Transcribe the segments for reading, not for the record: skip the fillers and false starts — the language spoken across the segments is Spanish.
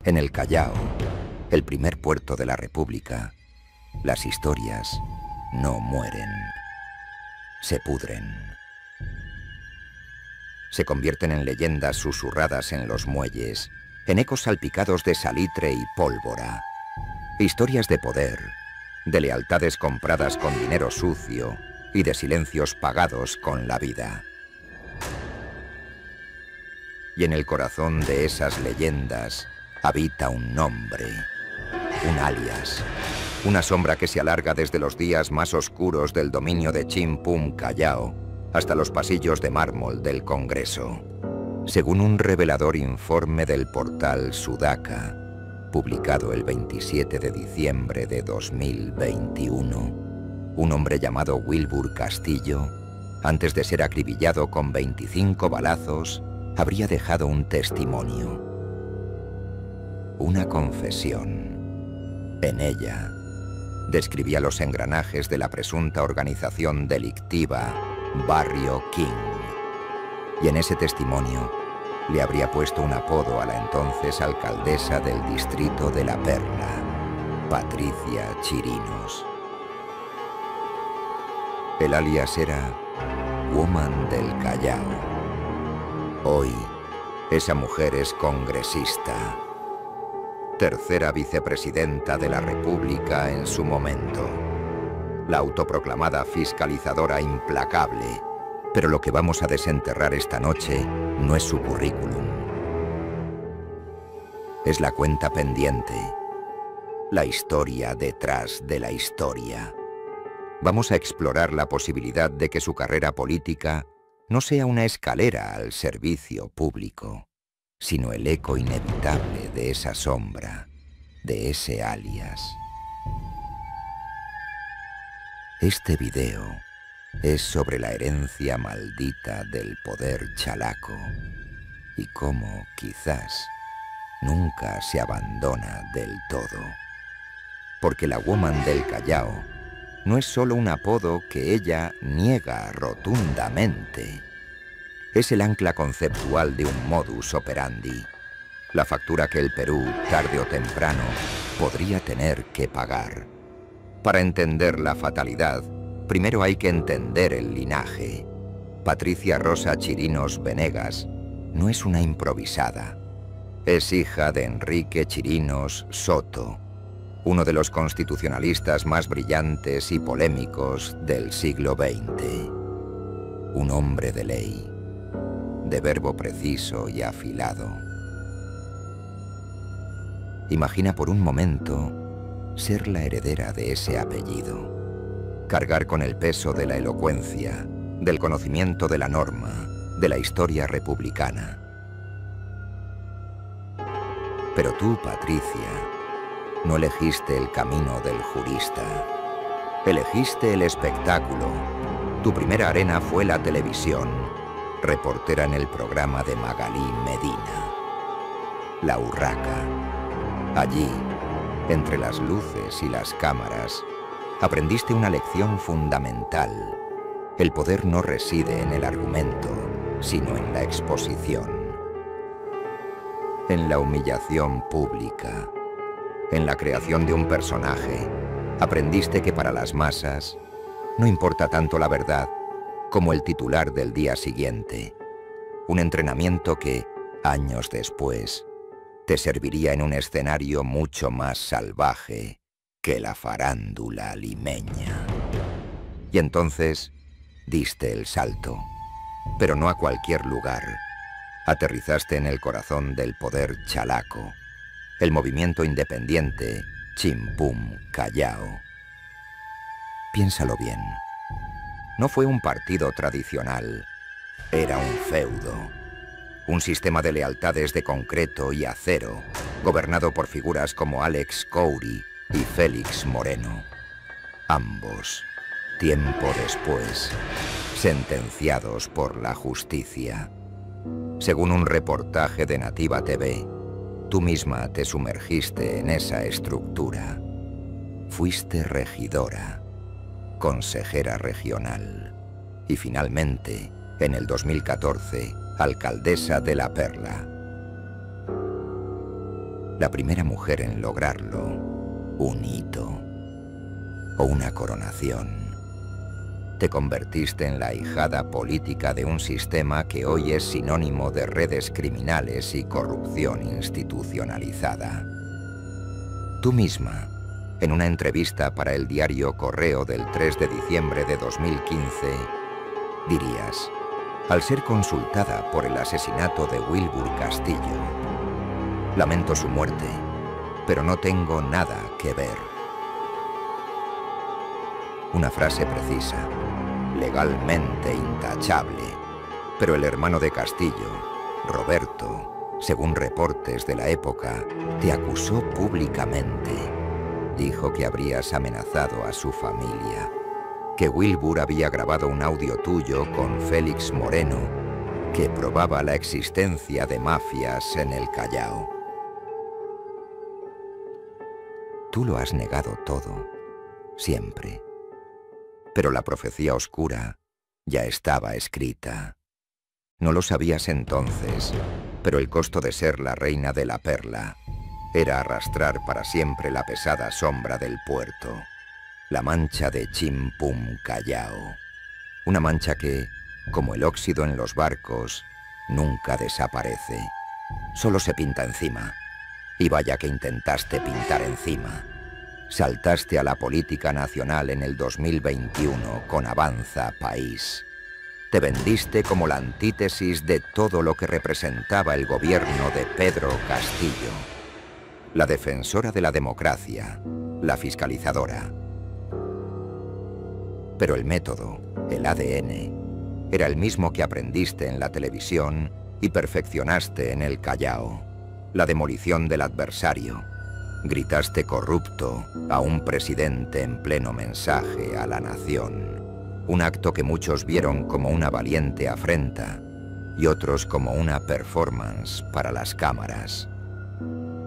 En el Callao, el primer puerto de la República, las historias no mueren, se pudren. Se convierten en leyendas susurradas en los muelles, en ecos salpicados de salitre y pólvora. Historias de poder, de lealtades compradas con dinero sucio y de silencios pagados con la vida. Y en el corazón de esas leyendas habita un nombre, un alias, una sombra que se alarga desde los días más oscuros del dominio de Chimpum Callao hasta los pasillos de mármol del Congreso. Según un revelador informe del portal Sudaca, publicado el 27 de diciembre de 2021, un hombre llamado Wilbur Castillo, antes de ser acribillado con 25 balazos, habría dejado un testimonio, una confesión. En ella, describía los engranajes de la presunta organización delictiva Barrio King. Y en ese testimonio le habría puesto un apodo a la entonces alcaldesa del distrito de La Perla, Patricia Chirinos. El alias era Woman del Callao. Hoy, esa mujer es congresista, tercera vicepresidenta de la República en su momento, la autoproclamada fiscalizadora implacable. Pero lo que vamos a desenterrar esta noche no es su currículum. Es la cuenta pendiente, la historia detrás de la historia. Vamos a explorar la posibilidad de que su carrera política no sea una escalera al servicio público, sino el eco inevitable de esa sombra, de ese alias. Este video es sobre la herencia maldita del poder chalaco y cómo, quizás, nunca se abandona del todo. Porque la Woman del Callao no es solo un apodo que ella niega rotundamente. Es el ancla conceptual de un modus operandi, la factura que el Perú, tarde o temprano, podría tener que pagar. Para entender la fatalidad, primero hay que entender el linaje. Patricia Rosa Chirinos Venegas no es una improvisada. Es hija de Enrique Chirinos Soto, uno de los constitucionalistas más brillantes y polémicos del siglo XX. Un hombre de ley, de verbo preciso y afilado. Imagina por un momento ser la heredera de ese apellido, cargar con el peso de la elocuencia, del conocimiento de la norma, de la historia republicana. Pero tú, Patricia, no elegiste el camino del jurista. Elegiste el espectáculo. Tu primera arena fue la televisión, reportera en el programa de Magalí Medina, La Urraca. Allí, entre las luces y las cámaras, aprendiste una lección fundamental. El poder no reside en el argumento, sino en la exposición. En la humillación pública, en la creación de un personaje, aprendiste que para las masas no importa tanto la verdad como el titular del día siguiente. Un entrenamiento que, años después, te serviría en un escenario mucho más salvaje que la farándula limeña. Y entonces diste el salto, pero no a cualquier lugar. Aterrizaste en el corazón del poder chalaco, el movimiento independiente Chimpum Callao. Piénsalo bien. No fue un partido tradicional, era un feudo. Un sistema de lealtades de concreto y acero, gobernado por figuras como Alex Cowrie y Félix Moreno. Ambos, tiempo después, sentenciados por la justicia. Según un reportaje de Nativa TV, tú misma te sumergiste en esa estructura. Fuiste regidora, consejera regional y finalmente, en el 2014, alcaldesa de La Perla. la primera mujer en lograrlo, un hito o una coronación. Te convertiste en la ahijada política de un sistema que hoy es sinónimo de redes criminales y corrupción institucionalizada. Tú misma, en una entrevista para el diario Correo del 3 de diciembre de 2015, dirías, al ser consultada por el asesinato de Wilbur Castillo, lamento su muerte, pero no tengo nada que ver. Una frase precisa, legalmente intachable, pero el hermano de Castillo, Roberto, según reportes de la época, te acusó públicamente. Dijo que habrías amenazado a su familia, que Wilbur había grabado un audio tuyo con Félix Moreno que probaba la existencia de mafias en el Callao. Tú lo has negado todo, siempre. Pero la profecía oscura ya estaba escrita. No lo sabías entonces, pero el costo de ser la reina de la perla era arrastrar para siempre la pesada sombra del puerto, la mancha de Chimpum Callao. Una mancha que, como el óxido en los barcos, nunca desaparece. Solo se pinta encima. Y vaya que intentaste pintar encima. Saltaste a la política nacional en el 2021 con Avanza País. Te vendiste como la antítesis de todo lo que representaba el gobierno de Pedro Castillo. La defensora de la democracia, la fiscalizadora. Pero el método, el ADN, era el mismo que aprendiste en la televisión y perfeccionaste en el Callao. La demolición del adversario. Gritaste corrupto a un presidente en pleno mensaje a la nación. Un acto que muchos vieron como una valiente afrenta y otros como una performance para las cámaras.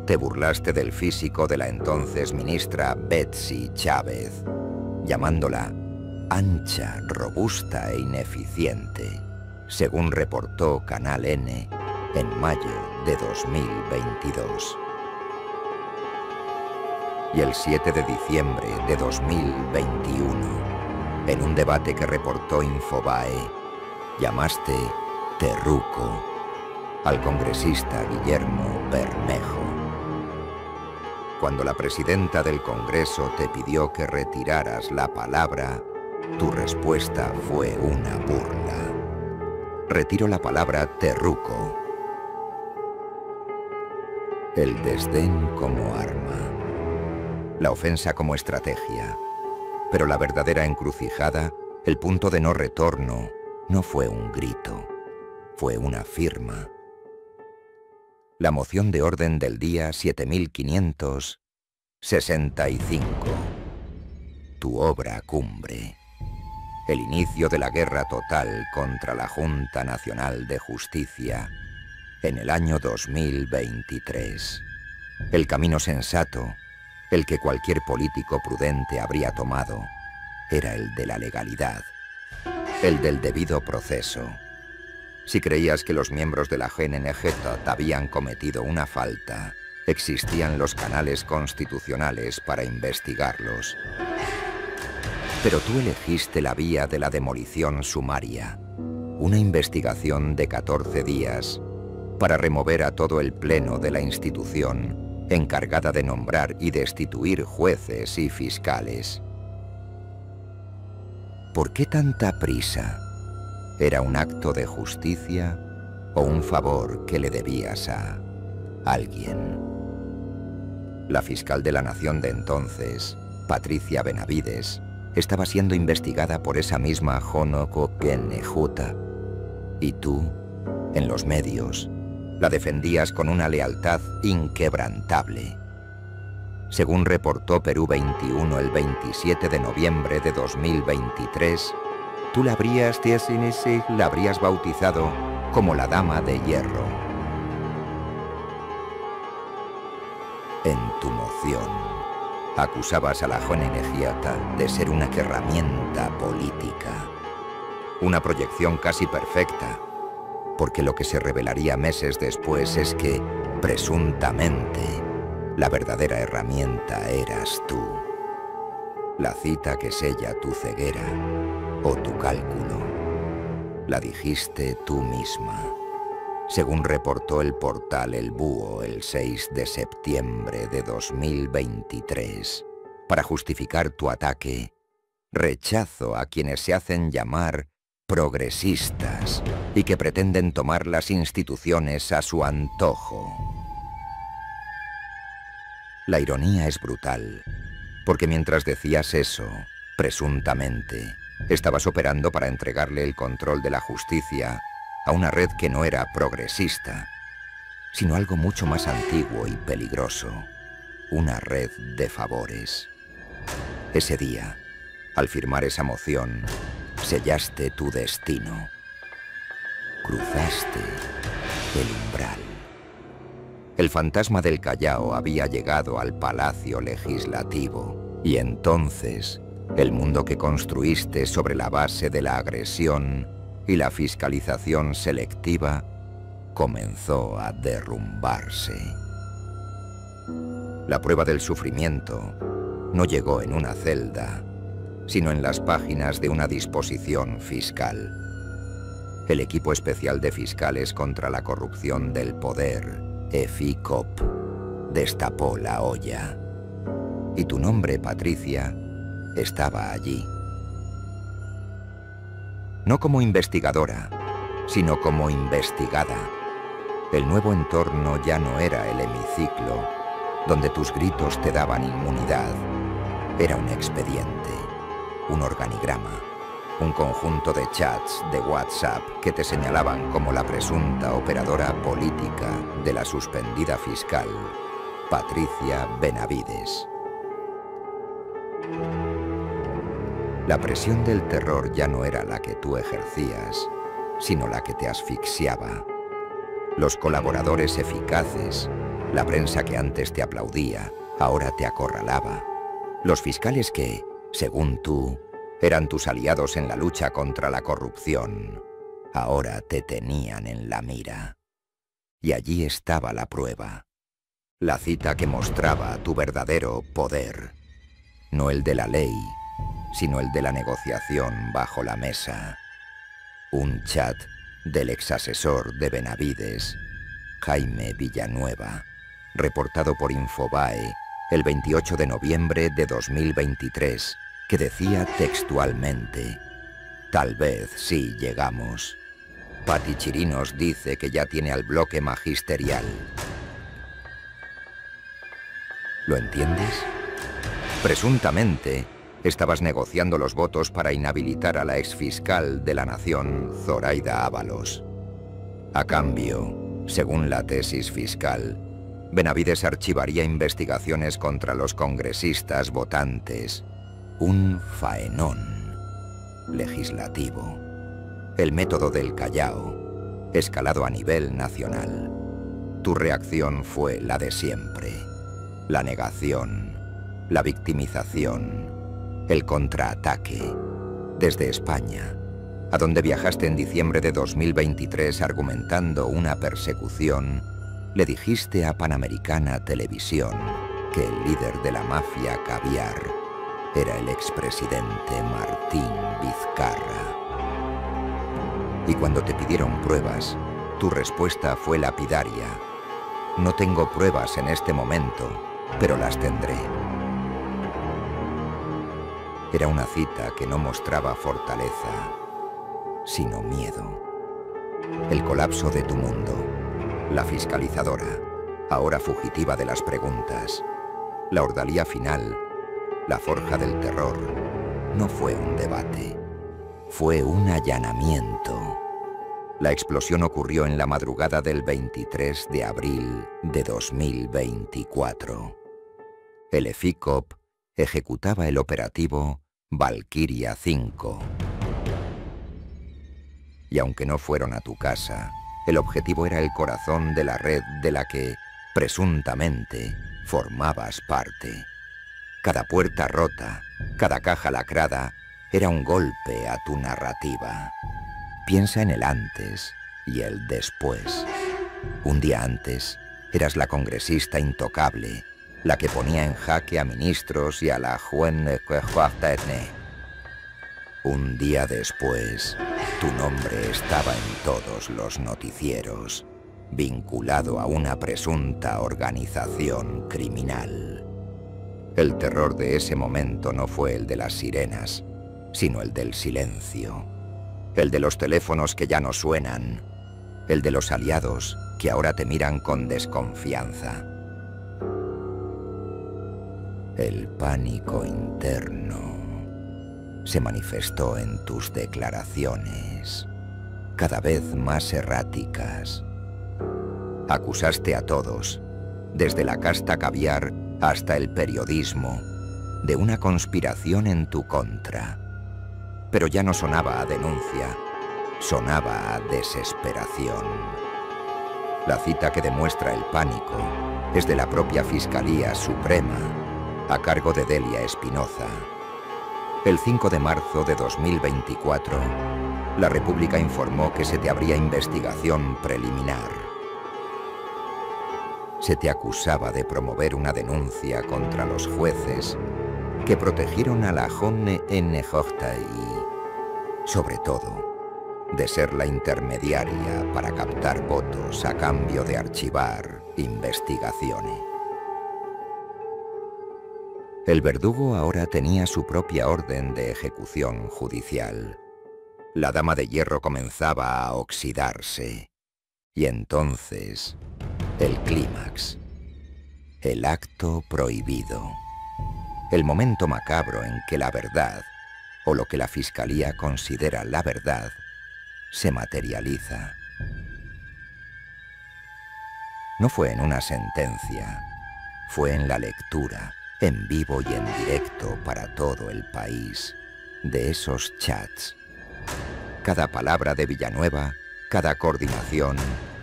Te burlaste del físico de la entonces ministra Betsy Chávez, llamándola ancha, robusta e ineficiente, según reportó Canal N en mayo de 2022. Y el 7 de diciembre de 2021, en un debate que reportó Infobae, llamaste terruco al congresista Guillermo Bermejo. Cuando la presidenta del Congreso te pidió que retiraras la palabra, tu respuesta fue una burla. Retiro la palabra terruco. El desdén como arma. La ofensa como estrategia. Pero la verdadera encrucijada, el punto de no retorno, no fue un grito, fue una firma. La moción de orden del día 7565. Tu obra cumbre. El inicio de la guerra total contra la Junta Nacional de Justicia en el año 2023. El camino sensato, el que cualquier político prudente habría tomado, era el de la legalidad, el del debido proceso. Si creías que los miembros de la GNG habían cometido una falta, existían los canales constitucionales para investigarlos. Pero tú elegiste la vía de la demolición sumaria, una investigación de 14 días para remover a todo el pleno de la institución encargada de nombrar y destituir jueces y fiscales. ¿Por qué tanta prisa? ¿Era un acto de justicia o un favor que le debías a alguien? La fiscal de la Nación de entonces, Patricia Benavides, estaba siendo investigada por esa misma GNJ. Y tú, en los medios, la defendías con una lealtad inquebrantable. Según reportó Perú 21 el 27 de noviembre de 2023, tú la habrías bautizado como la Dama de Hierro. En tu moción, acusabas a la GNG de ser una herramienta política. Una proyección casi perfecta, porque lo que se revelaría meses después es que, presuntamente, La verdadera herramienta eras tú. La cita que sella tu ceguera o tu cálculo, la dijiste tú misma, según reportó el portal El Búho el 6 de septiembre de 2023, para justificar tu ataque. Rechazo a quienes se hacen llamar progresistas y que pretenden tomar las instituciones a su antojo. La ironía es brutal, porque mientras decías eso, presuntamente, estabas operando para entregarle el control de la justicia a una red que no era progresista, sino algo mucho más antiguo y peligroso, una red de favores. Ese día, al firmar esa moción, sellaste tu destino. Cruzaste el umbral. El fantasma del Callao había llegado al Palacio Legislativo y entonces el mundo que construiste sobre la base de la agresión y la fiscalización selectiva comenzó a derrumbarse. La prueba del sufrimiento no llegó en una celda, sino en las páginas de una disposición fiscal. El Equipo Especial de Fiscales contra la Corrupción del Poder, EFICOP, destapó la olla. Y tu nombre, Patricia, estaba allí. No como investigadora, sino como investigada. El nuevo entorno ya no era el hemiciclo, donde tus gritos te daban inmunidad. Era un expediente, un organigrama, un conjunto de chats de WhatsApp que te señalaban como la presunta operadora política de la suspendida fiscal, Patricia Benavides. La presión del terror ya no era la que tú ejercías, sino la que te asfixiaba. Los colaboradores eficaces, la prensa que antes te aplaudía, ahora te acorralaba. Los fiscales que, según tú, eran tus aliados en la lucha contra la corrupción, ahora te tenían en la mira. Y allí estaba la prueba, la cita que mostraba tu verdadero poder, no el de la ley, sino el de la negociación bajo la mesa. Un chat del exasesor de Benavides, Jaime Villanueva, reportado por Infobae el 28 de noviembre de 2023, que decía textualmente: tal vez sí llegamos. Pati Chirinos dice que ya tiene al bloque magisterial. ¿Lo entiendes? Presuntamente, estabas negociando los votos para inhabilitar a la exfiscal de la Nación, Zoraida Ábalos. A cambio, según la tesis fiscal, Benavides archivaría investigaciones contra los congresistas votantes. Un faenón legislativo. El método del Callao, escalado a nivel nacional. Tu reacción fue la de siempre. La negación, la victimización, el contraataque. Desde España, a donde viajaste en diciembre de 2023 argumentando una persecución, le dijiste a Panamericana Televisión que el líder de la mafia caviar era el expresidente Martín Vizcarra. Y cuando te pidieron pruebas, tu respuesta fue lapidaria. No tengo pruebas en este momento, pero las tendré. Era una cita que no mostraba fortaleza, sino miedo. El colapso de tu mundo, la fiscalizadora, ahora fugitiva de las preguntas, la ordalía final, la forja del terror, no fue un debate, fue un allanamiento. La explosión ocurrió en la madrugada del 23 de abril de 2024. El EFICOP ejecutaba el operativo Valquiria 5. Y aunque no fueron a tu casa, el objetivo era el corazón de la red de la que, presuntamente, formabas parte. Cada puerta rota, cada caja lacrada, era un golpe a tu narrativa. Piensa en el antes y el después. Un día antes, eras la congresista intocable, la que ponía en jaque a ministros y a la Juenne Quejuartaetne. Un día después, tu nombre estaba en todos los noticieros, vinculado a una presunta organización criminal. El terror de ese momento no fue el de las sirenas, sino el del silencio, el de los teléfonos que ya no suenan, el de los aliados que ahora te miran con desconfianza. El pánico interno se manifestó en tus declaraciones, cada vez más erráticas. Acusaste a todos, desde la casta caviar hasta el periodismo, de una conspiración en tu contra. Pero ya no sonaba a denuncia, sonaba a desesperación. La cita que demuestra el pánico es de la propia Fiscalía Suprema, a cargo de Delia Espinoza. El 5 de marzo de 2024, la República informó que se te abría investigación preliminar. Se te acusaba de promover una denuncia contra los jueces que protegieron a la Jonne N.J. y, sobre todo, de ser la intermediaria para captar votos a cambio de archivar investigaciones. El verdugo ahora tenía su propia orden de ejecución judicial. La dama de hierro comenzaba a oxidarse. Y entonces, el clímax. El acto prohibido. El momento macabro en que la verdad, o lo que la Fiscalía considera la verdad, se materializa. No fue en una sentencia, fue en la lectura, en vivo y en directo para todo el país, de esos chats. Cada palabra de Villanueva, cada coordinación,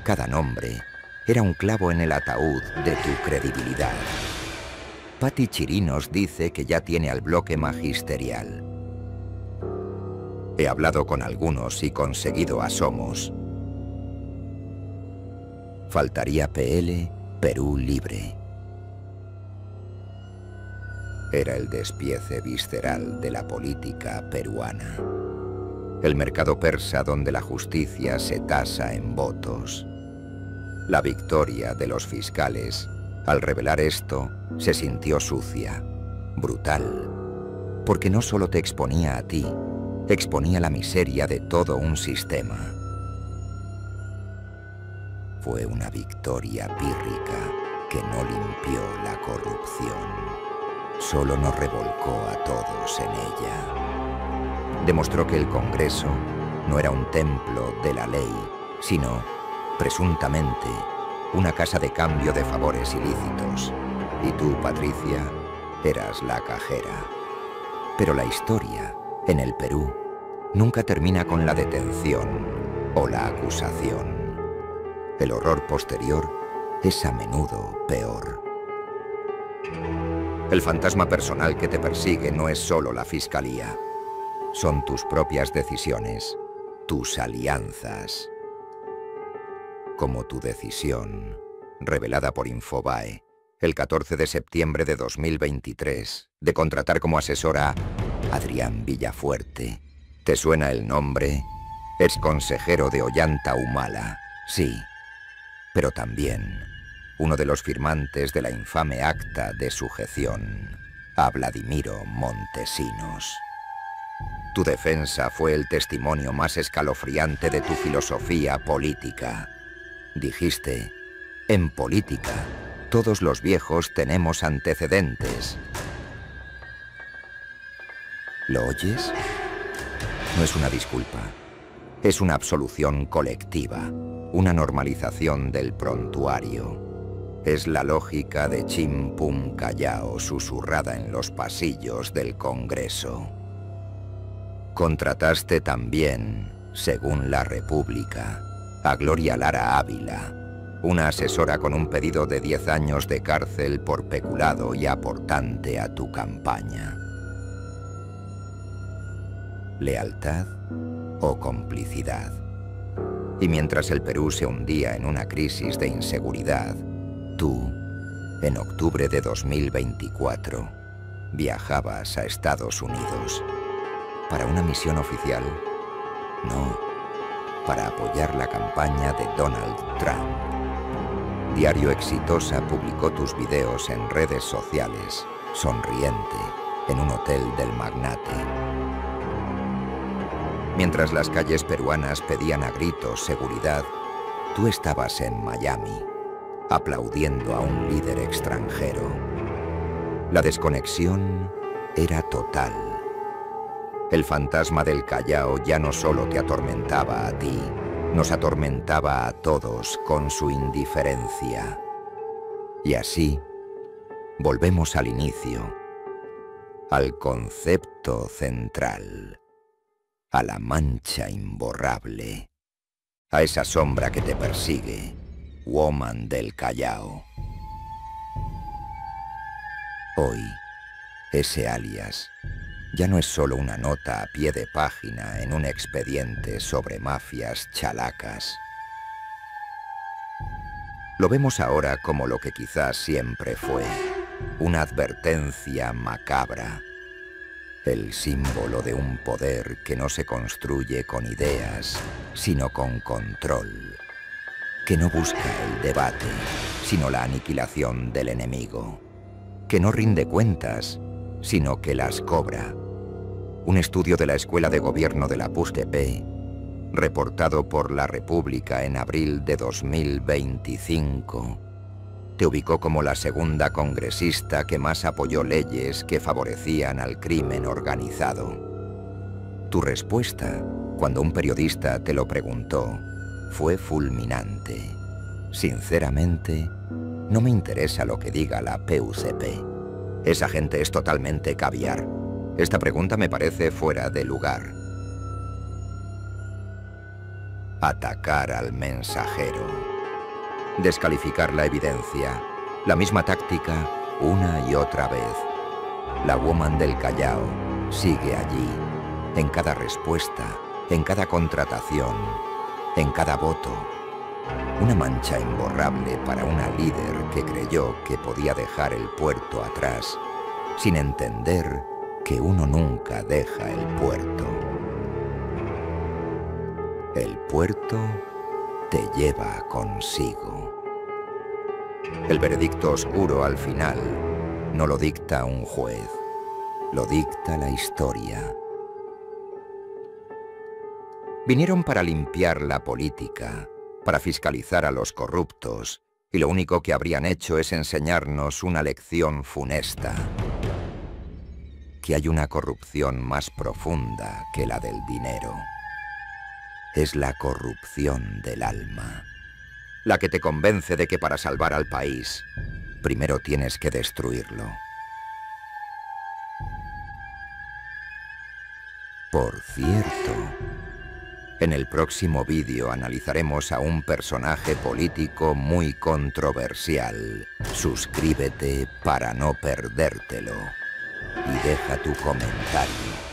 cada nombre, era un clavo en el ataúd de tu credibilidad. Pati Chirinos dice que ya tiene al bloque magisterial. He hablado con algunos y conseguido asomos. Faltaría PL, Perú libre. Era el despiece visceral de la política peruana. El mercado persa donde la justicia se tasa en votos. La victoria de los fiscales, al revelar esto, se sintió sucia, brutal, porque no solo te exponía a ti, exponía la miseria de todo un sistema. Fue una victoria pírrica que no limpió la corrupción. Solo nos revolcó a todos en ella. Demostró que el Congreso no era un templo de la ley, sino, presuntamente, una casa de cambio de favores ilícitos. Y tú, Patricia, eras la cajera. Pero la historia, en el Perú, nunca termina con la detención o la acusación. El horror posterior es a menudo peor. El fantasma personal que te persigue no es solo la Fiscalía. Son tus propias decisiones, tus alianzas. Como tu decisión, revelada por Infobae, el 14 de septiembre de 2023, de contratar como asesora a Adrián Villafuerte. ¿Te suena el nombre? Exconsejero de Ollanta Humala, sí, pero también uno de los firmantes de la infame acta de sujeción, a Vladimiro Montesinos. Tu defensa fue el testimonio más escalofriante de tu filosofía política. Dijiste, en política, todos los viejos tenemos antecedentes. ¿Lo oyes? No es una disculpa. Es una absolución colectiva, una normalización del prontuario. Es la lógica de Chim Pum Callao susurrada en los pasillos del Congreso. Contrataste también, según la República, a Gloria Lara Ávila, una asesora con un pedido de 10 años de cárcel por peculado y aportante a tu campaña. ¿Lealtad o complicidad? Y mientras el Perú se hundía en una crisis de inseguridad, tú, en octubre de 2024, viajabas a Estados Unidos. ¿Para una misión oficial? No, para apoyar la campaña de Donald Trump. Diario Exitosa publicó tus videos en redes sociales, sonriente, en un hotel del magnate. Mientras las calles peruanas pedían a gritos seguridad, tú estabas en Miami, aplaudiendo a un líder extranjero. La desconexión era total. El fantasma del Callao ya no solo te atormentaba a ti, nos atormentaba a todos con su indiferencia. Y así, volvemos al inicio, al concepto central, a la mancha imborrable, a esa sombra que te persigue, Woman del Callao. Hoy, ese alias ya no es solo una nota a pie de página en un expediente sobre mafias chalacas. Lo vemos ahora como lo que quizás siempre fue, una advertencia macabra, el símbolo de un poder que no se construye con ideas, sino con control, que no busca el debate, sino la aniquilación del enemigo, que no rinde cuentas, sino que las cobra. Un estudio de la Escuela de Gobierno de la PUSTEP, reportado por La República en abril de 2025, te ubicó como la segunda congresista que más apoyó leyes que favorecían al crimen organizado. Tu respuesta, cuando un periodista te lo preguntó, fue fulminante. Sinceramente, no me interesa lo que diga la PUCP. Esa gente es totalmente caviar. Esta pregunta me parece fuera de lugar. Atacar al mensajero. Descalificar la evidencia. La misma táctica una y otra vez. La Woman del Callao sigue allí, en cada respuesta, en cada contratación, en cada voto. Una mancha imborrable para una líder que creyó que podía dejar el puerto atrás, sin entender que uno nunca deja el puerto. El puerto te lleva consigo. El veredicto oscuro al final no lo dicta un juez, lo dicta la historia. Vinieron para limpiar la política, para fiscalizar a los corruptos, y lo único que habrían hecho es enseñarnos una lección funesta. Que hay una corrupción más profunda que la del dinero. Es la corrupción del alma, la que te convence de que para salvar al país, primero tienes que destruirlo. Por cierto, en el próximo vídeo analizaremos a un personaje político muy controversial. Suscríbete para no perdértelo y deja tu comentario.